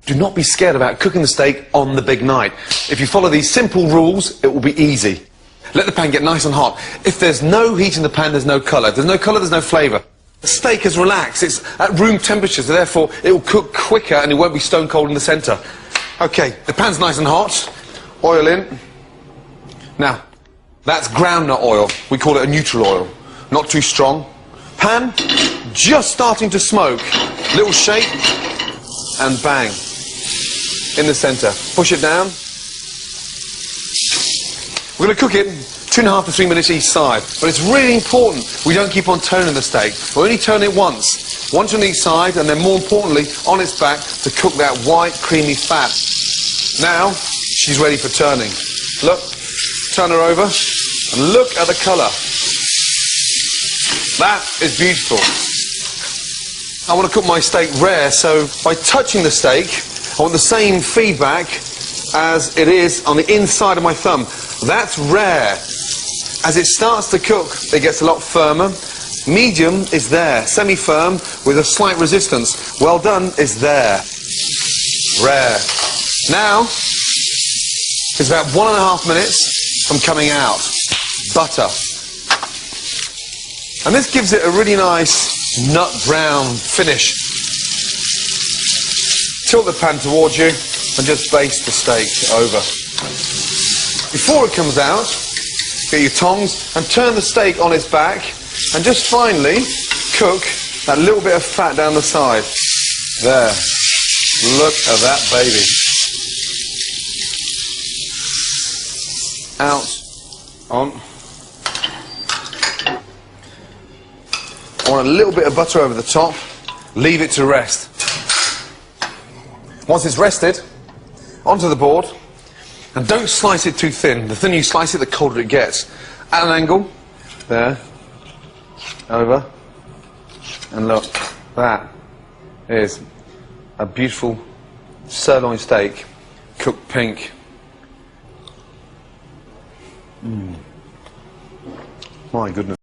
Do not be scared about cooking the steak on the big night. If you follow these simple rules, it will be easy. Let the pan get nice and hot. If there's no heat in the pan, there's no colour. If there's no colour, there's no flavour. The steak is relaxed. It's at room temperature, so therefore it will cook quicker and it won't be stone cold in the centre. OK, the pan's nice and hot. Oil in. Now, that's groundnut oil. We call it a neutral oil. Not too strong. Pan just starting to smoke. Little shake and bang. In the centre. Push it down. We're going to cook it 2.5 to 3 minutes each side. But it's really important we don't keep on turning the steak. We'll only turn it once. Once on each side, and then more importantly, on its back to cook that white, creamy fat. Now, she's ready for turning. Look, turn her over, and look at the colour. That is beautiful. I want to cook my steak rare, so by touching the steak, I want the same feedback as it is on the inside of my thumb. That's rare. As it starts to cook, it gets a lot firmer. Medium is there. Semi-firm with a slight resistance. Well done is there. Rare. Now, it's about 1.5 minutes from coming out. Butter. And this gives it a really nice nut brown finish. Tilt the pan towards you and just baste the steak over. Before it comes out, get your tongs and turn the steak on its back and just finally cook that little bit of fat down the side. There. Look at that baby. Out. On. I want a little bit of butter over the top. Leave it to rest. Once it's rested, onto the board, and don't slice it too thin. The thinner you slice it, the colder it gets. At an angle, there, over, and look, that is a beautiful sirloin steak, cooked pink. My goodness.